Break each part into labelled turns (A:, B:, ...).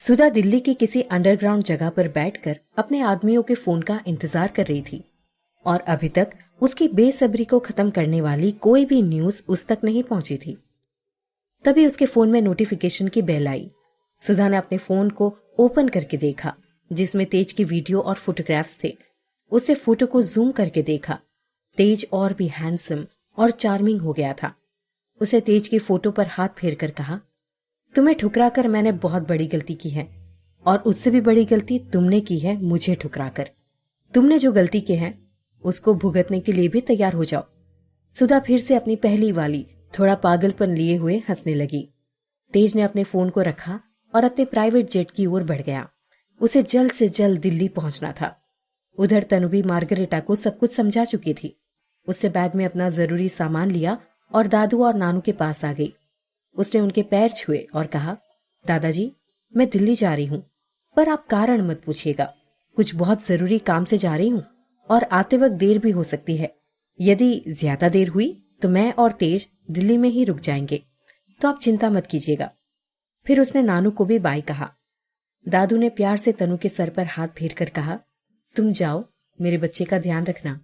A: सुधा दिल्ली की किसी अंडरग्राउंड जगह पर बैठकर अपने आदमियों के फोन का इंतजार कर रही थी और अभी तक उसकी बेसब्री को खत्म करने वाली कोई भी न्यूज उस तक नहीं पहुंची थी। तभी उसके फोन में नोटिफिकेशन की बेल आई। सुधा ने अपने फोन को ओपन करके देखा जिसमें तेज की वीडियो और फोटोग्राफ्स थे। उसने फोटो को जूम करके देखा। तेज और भी हैंडसम और चार्मिंग हो गया था। उसे तेज की फोटो पर हाथ फेर कर कहा, तुम्हें ठुकराकर मैंने बहुत बड़ी गलती की है और उससे भी बड़ी गलती तुमने की है मुझे ठुकराकर। तुमने जो गलती की है उसको भुगतने के लिए भी तैयार हो जाओ। सुधा फिर से अपनी पहली वाली थोड़ा पागलपन लिए हुए हंसने लगी। तेज ने अपने फोन को रखा और अपने प्राइवेट जेट की ओर बढ़ गया। उसे जल्द से जल्द दिल्ली पहुंचना था। उधर तनु भी मार्गरेटा को सब कुछ समझा चुकी थी। उसने बैग में अपना जरूरी सामान लिया और दादू और नानू के पास आ गई। उसने उनके पैर छुए और कहा, दादाजी मैं दिल्ली जा रही हूँ, पर आप कारण मत पूछिएगा। कुछ बहुत जरूरी काम से जा रही हूँ और आते वक्त देर भी हो सकती है। यदि ज्यादा देर हुई तो मैं और तेज दिल्ली में ही रुक जाएंगे, तो आप चिंता मत कीजिएगा। फिर उसने नानू को भी बाय कहा। दादू ने प्यार से तनु के सर पर हाथ फेर कर कहा, तुम जाओ, मेरे बच्चे का ध्यान रखना।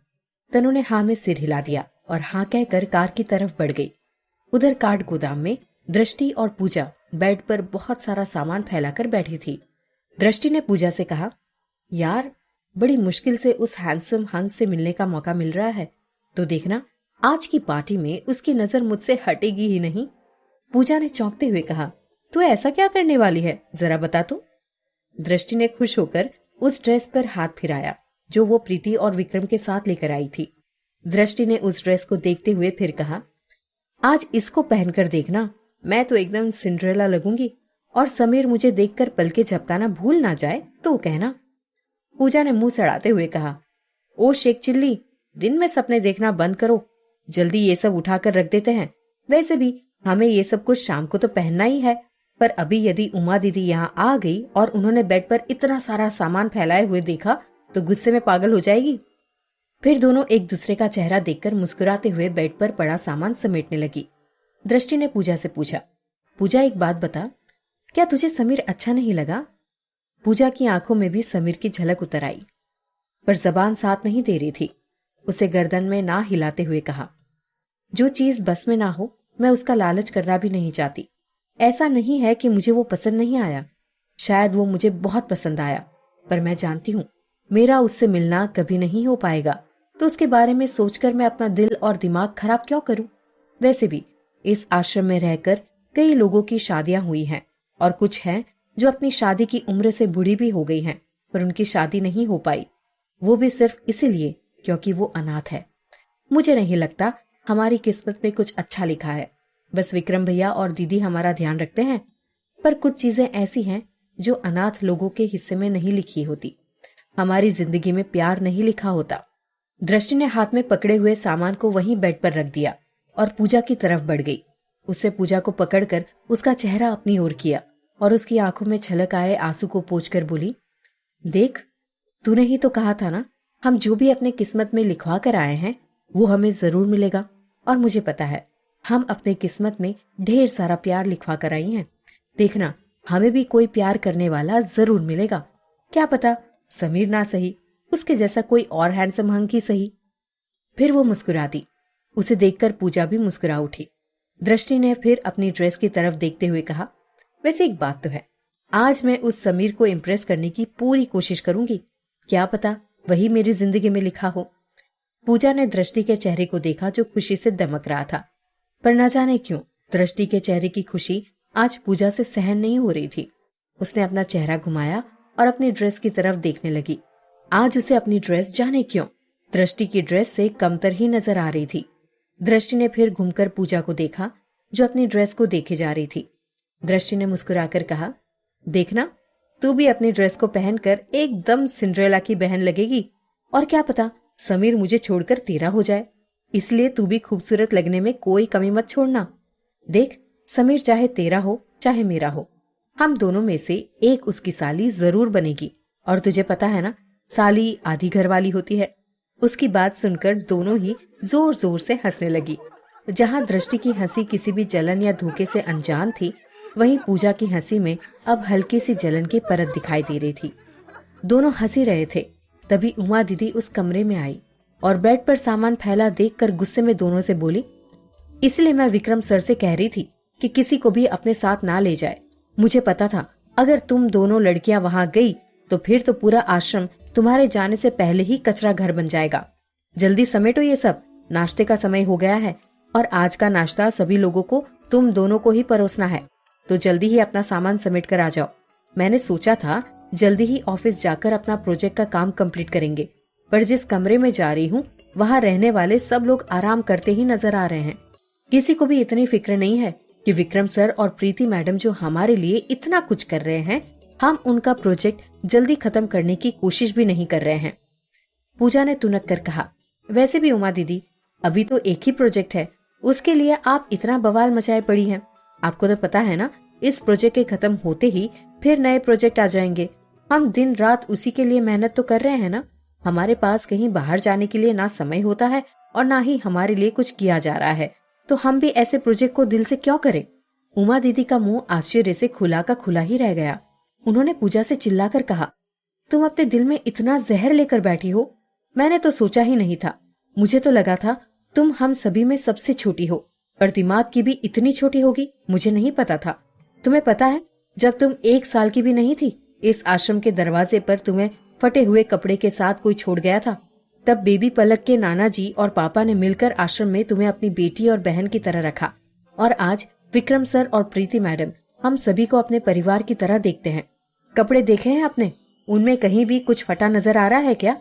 A: तनु ने हाँ में सिर हिला दिया और हाँ कहकर कार की तरफ बढ़ गई। उधर काठ गोदाम में दृष्टि और पूजा बेड पर बहुत सारा सामान फैलाकर बैठी थी। दृष्टि ने पूजा से कहा, यार बड़ी मुश्किल से उस हैंडसम हंस से मिलने का मौका मिल रहा है, तो देखना आज की पार्टी में उसकी नजर मुझसे हटेगी ही नहीं। पूजा ने चौंकते हुए कहा, तू ऐसा क्या करने वाली है, जरा बता तो। दृष्टि ने खुश होकर उस ड्रेस पर हाथ फिराया जो वो प्रीति और विक्रम के साथ लेकर आई थी। दृष्टि ने उस ड्रेस को देखते हुए फिर कहा, आज इसको पहनकर देखना, मैं तो एकदम सिंड्रेला लगूंगी और समीर मुझे देखकर पलके झपकाना भूल ना जाए तो कहना। पूजा ने मुंह सड़ाते हुए कहा, ओ शेख चिल्ली, दिन में सपने देखना बंद करो, जल्दी ये सब उठाकर रख देते हैं। वैसे भी हमें ये सब कुछ शाम को तो पहनना ही है, पर अभी यदि उमा दीदी यहाँ आ गई और उन्होंने बेड पर इतना सारा सामान फैलाए हुए देखा तो गुस्से में पागल हो जाएगी। फिर दोनों एक दूसरे का चेहरा देखकर मुस्कुराते हुए बेड पर पड़ा सामान समेटने लगी। दृष्टि ने पूजा से पूछा, पूजा एक बात बता, क्या तुझे समीर अच्छा नहीं लगा? पूजा की आंखों में भी समीर की झलक उतर आई, पर जबान साथ नहीं दे रही थी। उसे गर्दन में ना हिलाते हुए कहा, जो चीज बस में ना हो मैं उसका लालच करना भी नहीं चाहती। ऐसा नहीं है कि मुझे वो पसंद नहीं आया, शायद वो मुझे बहुत पसंद आया, पर मैं जानती हूँ मेरा उससे मिलना कभी नहीं हो पाएगा, तो उसके बारे में सोचकर मैं अपना दिल और दिमाग खराब क्यों करूं। वैसे भी इस आश्रम में रहकर कई लोगों की शादियां हुई हैं और कुछ हैं जो अपनी शादी की उम्र से बूढ़ी भी हो गई हैं, पर उनकी शादी नहीं हो पाई, वो भी सिर्फ इसीलिए क्योंकि वो अनाथ है। मुझे नहीं लगता हमारी किस्मत में कुछ अच्छा लिखा है। बस विक्रम भैया और दीदी हमारा ध्यान रखते हैं, पर कुछ चीजें ऐसी हैं जो अनाथ लोगों के हिस्से में नहीं लिखी होती। हमारी जिंदगी में प्यार नहीं लिखा होता। दृष्टि ने हाथ में पकड़े हुए सामान को वहीं बेड पर रख दिया और पूजा की तरफ बढ़ गई। उससे पूजा को पकड़कर उसका चेहरा अपनी ओर किया और उसकी आंखों में छलक आए आंसू को पोंछकर बोली, देख, तूने ही तो कहा था ना, हम जो भी अपने किस्मत में लिखवा कर आए हैं वो हमें जरूर मिलेगा, और मुझे पता है हम अपने किस्मत में ढेर सारा प्यार लिखवा कर आई हैं। देखना, हमें भी कोई प्यार करने वाला जरूर मिलेगा। क्या पता समीर ना सही, उसके जैसा कोई और हैंडसम हंक ही सही। फिर वो मुस्कुरा दी। उसे देखकर पूजा भी मुस्कुरा उठी। दृष्टि ने फिर अपनी ड्रेस की तरफ देखते हुए कहा, वैसे एक बात तो है, आज मैं उस समीर को इम्प्रेस करने की पूरी कोशिश करूंगी। क्या पता वही मेरी जिंदगी में लिखा हो। पूजा ने दृष्टि के चेहरे को देखा जो खुशी से दमक रहा था, पर न जाने क्यों दृष्टि के चेहरे की खुशी आज पूजा से सहन नहीं हो रही थी। उसने अपना चेहरा घुमाया और अपनी ड्रेस की तरफ देखने लगी। आज उसे अपनी ड्रेस जाने क्यों दृष्टि की ड्रेस से कमतर ही नजर आ रही थी। दृष्टि ने फिर घूमकर पूजा को देखा जो अपनी ड्रेस को देखे जा रही थी। दृष्टि ने मुस्कुराकर कहा, देखना, तू भी अपनी ड्रेस को पहनकर एकदम सिंड्रेला की बहन लगेगी, और क्या पता समीर मुझे छोड़कर तेरा हो जाए, इसलिए तू भी खूबसूरत लगने में कोई कमी मत छोड़ना। देख, समीर चाहे तेरा हो चाहे मेरा हो, हम दोनों में से एक उसकी साली जरूर बनेगी, और तुझे पता है ना, साली आधी घर वाली होती है। उसकी बात सुनकर दोनों ही जोर जोर से हंसने लगी। जहां दृष्टि की हंसी किसी भी जलन या धोखे से अनजान थी, वहीं पूजा की हंसी में अब हल्की सी जलन की परत दिखाई दे रही थी। दोनों हंसी रहे थे, तभी उमा दीदी उस कमरे में आई और बेड पर सामान फैला देखकर गुस्से में दोनों से बोली, इसलिए मैं विक्रम सर से कह रही थी कि किसी को भी अपने साथ ना ले जाए। मुझे पता था अगर तुम दोनों लड़कियां वहां गई तो फिर तो पूरा आश्रम तुम्हारे जाने से पहले ही कचरा घर बन जाएगा। जल्दी समेटो ये सब, नाश्ते का समय हो गया है और आज का नाश्ता सभी लोगों को तुम दोनों को ही परोसना है, तो जल्दी ही अपना सामान समेट कर आ जाओ। मैंने सोचा था जल्दी ही ऑफिस जाकर अपना प्रोजेक्ट का काम कंप्लीट करेंगे, पर जिस कमरे में जा रही हूँ वहाँ रहने वाले सब लोग आराम करते ही नजर आ रहे हैं। किसी को भी इतनी फिक्र नहीं है कि विक्रम सर और प्रीति मैडम जो हमारे लिए इतना कुछ कर रहे हैं, हम उनका प्रोजेक्ट जल्दी खत्म करने की कोशिश भी नहीं कर रहे हैं। पूजा ने तुनक कर कहा, वैसे भी उमा दीदी, अभी तो एक ही प्रोजेक्ट है, उसके लिए आप इतना बवाल मचाए पड़ी हैं। आपको तो पता है ना, इस प्रोजेक्ट के खत्म होते ही फिर नए प्रोजेक्ट आ जाएंगे। हम दिन रात उसी के लिए मेहनत तो कर रहे हैं ना। हमारे पास कहीं बाहर जाने के लिए ना समय होता है और ना ही हमारे लिए कुछ किया जा रहा है, तो हम भी ऐसे प्रोजेक्ट को दिल से क्यों करें। उमा दीदी का मुंह आश्चर्य से खुला का खुला ही रह गया। उन्होंने पूजा से चिल्लाकर कहा, तुम अपने दिल में इतना जहर लेकर बैठी हो, मैंने तो सोचा ही नहीं था। मुझे तो लगा था तुम हम सभी में सबसे छोटी हो, और दिमाग की भी इतनी छोटी होगी मुझे नहीं पता था। तुम्हें पता है, जब तुम 1 साल की भी नहीं थी, इस आश्रम के दरवाजे पर तुम्हें फटे हुए कपड़े के साथ कोई छोड़ गया था। तब बेबी पलक के नाना जी और पापा ने मिलकर आश्रम में तुम्हें अपनी बेटी और बहन की तरह रखा, और आज विक्रम सर और प्रीति मैडम हम सभी को अपने परिवार की तरह देखते हैं। कपड़े देखे हैं आपने? उनमें कहीं भी कुछ फटा नजर आ रहा है क्या?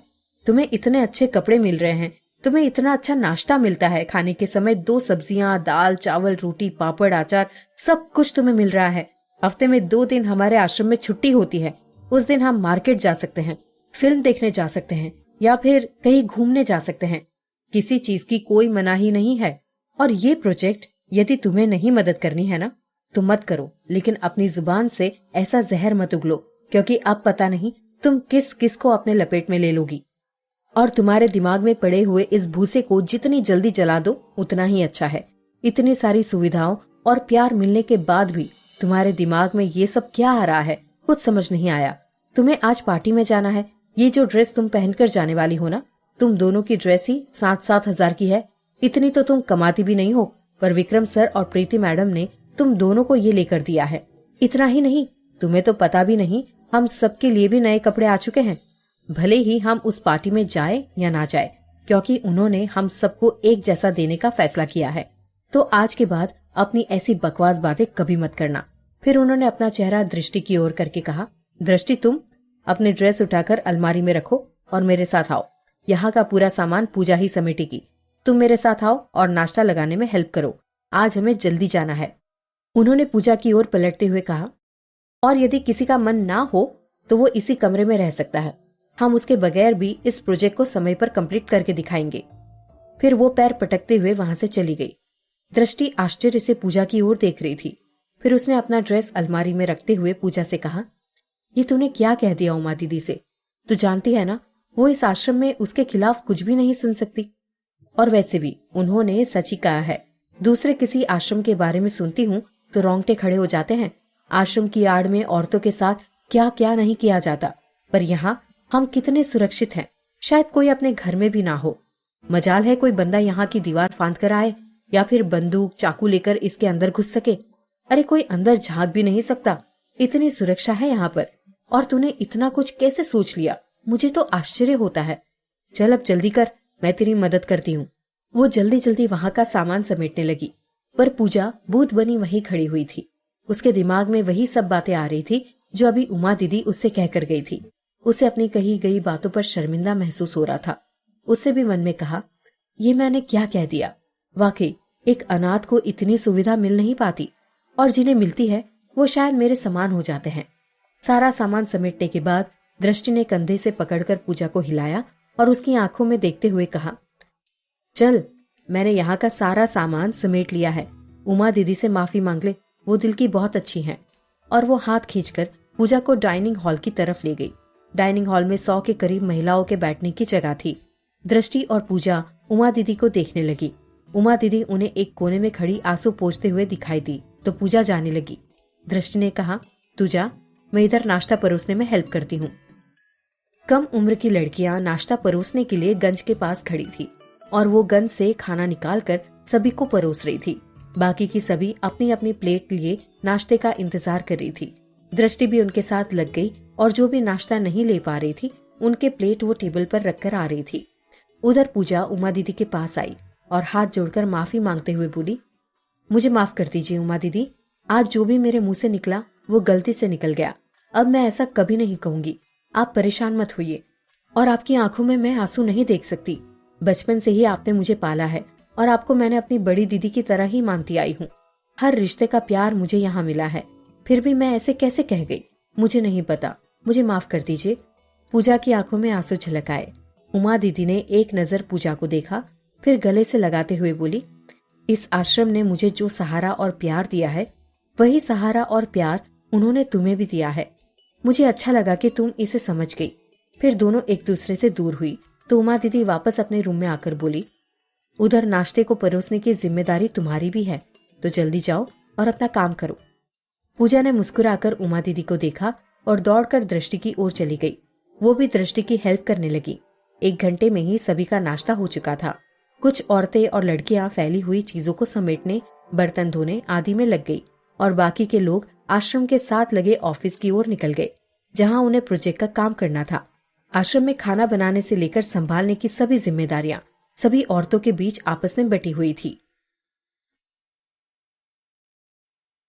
A: तुम्हें इतने अच्छे कपड़े मिल रहे हैं, तुम्हें इतना अच्छा नाश्ता मिलता है, खाने के समय 2 सब्जियां, दाल, चावल, रोटी, पापड़, अचार, सब कुछ तुम्हें मिल रहा है। हफ्ते में 2 दिन हमारे आश्रम में छुट्टी होती है। उस दिन हम मार्केट जा सकते हैं, फिल्म देखने जा सकते हैं या फिर कहीं घूमने जा सकते हैं। किसी चीज की कोई मनाही नहीं है। और ये प्रोजेक्ट यदि तुम्हें नहीं मदद करनी है ना, तो मत करो, लेकिन अपनी जुबान से ऐसा जहर मत उगलो, क्योंकि अब पता नहीं तुम किस किस को अपने लपेट में ले लोगी। और तुम्हारे दिमाग में पड़े हुए इस भूसे को जितनी जल्दी जला दो उतना ही अच्छा है। इतनी सारी सुविधाओं और प्यार मिलने के बाद भी तुम्हारे दिमाग में ये सब क्या आ रहा है, कुछ समझ नहीं आया। तुम्हें आज पार्टी में जाना है, ये जो ड्रेस तुम पहनकर जाने वाली हो ना, तुम दोनों की ड्रेस ही 7-7 हजार की है। इतनी तो तुम कमाती भी नहीं हो, पर विक्रम सर और प्रीति मैडम ने तुम दोनों को ये लेकर दिया है। इतना ही नहीं, तुम्हें तो पता भी नहीं हम सबके लिए भी नए कपड़े आ चुके हैं, भले ही हम उस पार्टी में जाए या ना जाए, क्योंकि उन्होंने हम सबको एक जैसा देने का फैसला किया है। तो आज के बाद अपनी ऐसी बकवास बातें कभी मत करना। फिर उन्होंने अपना चेहरा दृष्टि की ओर करके कहा, दृष्टि, तुम अपनी ड्रेस उठाकर अलमारी में रखो और मेरे साथ आओ। यहाँ का पूरा सामान पूजा ही समेटेगी। तुम मेरे साथ आओ और नाश्ता लगाने में हेल्प करो, आज हमें जल्दी जाना है। उन्होंने पूजा की ओर पलटते हुए कहा, और यदि किसी का मन ना हो तो वो इसी कमरे में रह सकता है। हम उसके बगैर भी इस प्रोजेक्ट को समय पर कंप्लीट करके दिखाएंगे। फिर वो पैर पटकते हुए वहां से चली गई। दृष्टि आश्चर्य से पूजा की ओर देख रही थी। फिर उसने अपना ड्रेस अलमारी में रखते हुए पूजा से कहा, ये तूने क्या कह दिया उमा दीदी से? तू जानती है ना, वो इस आश्रम में उसके खिलाफ कुछ भी नहीं सुन सकती। और वैसे भी उन्होंने सच ही कहा है, दूसरे किसी आश्रम के बारे में सुनती हूँ तो रोंगटे खड़े हो जाते हैं। आश्रम की आड़ में औरतों के साथ क्या क्या नहीं किया जाता, पर यहाँ हम कितने सुरक्षित हैं, शायद कोई अपने घर में भी ना हो। मजाल है कोई बंदा यहाँ की दीवार फांद कर आए या फिर बंदूक चाकू लेकर इसके अंदर घुस सके। अरे कोई अंदर झांक भी नहीं सकता, इतनी सुरक्षा है यहाँ पर। और तूने इतना कुछ कैसे सोच लिया, मुझे तो आश्चर्य होता है। चल अब जल्दी कर, मैं तेरी मदद करती हूँ। वो जल्दी जल्दी वहां का सामान समेटने लगी, पर पूजा भूत बनी वहीं खड़ी हुई थी। उसके दिमाग में वही सब बातें आ रही थी जो अभी उमा दीदी उससे कहकर गई थी। उसे अपनी कही गई बातों पर शर्मिंदा महसूस हो रहा था। उसने भी मन में कहा, ये मैंने क्या कह दिया। वाकई एक अनाथ को इतनी सुविधा मिल नहीं पाती, और जिन्हें मिलती है वो शायद मेरे समान हो जाते हैं। सारा सामान समेटने के बाद दृष्टि ने कंधे से पकड़कर पूजा को हिलाया और उसकी आंखों में देखते हुए कहा, चल, मैंने यहाँ का सारा सामान समेट लिया है। उमा दीदी से माफी मांग ले, वो दिल की बहुत अच्छी हैं। और वो हाथ खींचकर पूजा को डाइनिंग हॉल की तरफ ले गई। डाइनिंग हॉल में 100 के करीब महिलाओं के बैठने की जगह थी। दृष्टि और पूजा उमा दीदी को देखने लगी। उमा दीदी उन्हें एक कोने में खड़ी आंसू पोंछते हुए दिखाई दी तो पूजा जाने लगी, दृष्टि ने कहा, तू जा, मैं इधर नाश्ता परोसने में हेल्प करती हूँ। कम उम्र की लड़कियां नाश्ता परोसने के लिए गंज के पास खड़ी थी और वो गंज से खाना निकालकर सभी को परोस रही थी। बाकी की सभी अपनी अपनी प्लेट लिए नाश्ते का इंतजार कर रही थी। दृष्टि भी उनके साथ लग गई और जो भी नाश्ता नहीं ले पा रही थी उनके प्लेट वो टेबल पर रखकर आ रही थी। उधर पूजा उमा दीदी के पास आई और हाथ जोड़कर माफी मांगते हुए बोली, मुझे माफ कर दीजिए उमा दीदी, आज जो भी मेरे मुंह से निकला वो गलती से निकल गया। अब मैं ऐसा कभी नहीं कहूंगी। आप परेशान मत होइए और आपकी आंखों में मैं आंसू नहीं देख सकती। बचपन से ही आपने मुझे पाला है और आपको मैंने अपनी बड़ी दीदी की तरह ही मानती आई हूँ। हर रिश्ते का प्यार मुझे यहाँ मिला है, फिर भी मैं ऐसे कैसे कह गई? मुझे नहीं पता, मुझे माफ कर दीजिए। पूजा की आंखों में आंसू झलक आए। उमा दीदी ने एक नजर पूजा को देखा, फिर गले से लगाते हुए बोली, इस आश्रम ने मुझे जो सहारा और प्यार दिया है वही सहारा और प्यार उन्होंने तुम्हें भी दिया है। मुझे अच्छा लगा कि तुम इसे समझ गई। फिर दोनों एक दूसरे से दूर हुई तो उमा दीदी वापस अपने रूम में आकर बोली, उधर नाश्ते को परोसने की जिम्मेदारी तुम्हारी भी है, तो जल्दी जाओ और अपना काम करो। पूजा ने मुस्कुराकर उमा दीदी को देखा और दौड़कर दृष्टि की ओर चली गई। वो भी दृष्टि की हेल्प करने लगी। 1 घंटे में ही सभी का नाश्ता हो चुका था। कुछ औरतें और लड़कियां फैली हुई चीजों को समेटने, बर्तन धोने आदि में लग गई और बाकी के लोग आश्रम के साथ लगे ऑफिस की ओर निकल गए, जहां उन्हें प्रोजेक्ट का काम करना था। आश्रम में खाना बनाने से लेकर संभालने की सभी जिम्मेदारियां सभी औरतों के बीच आपस में बटी हुई थी।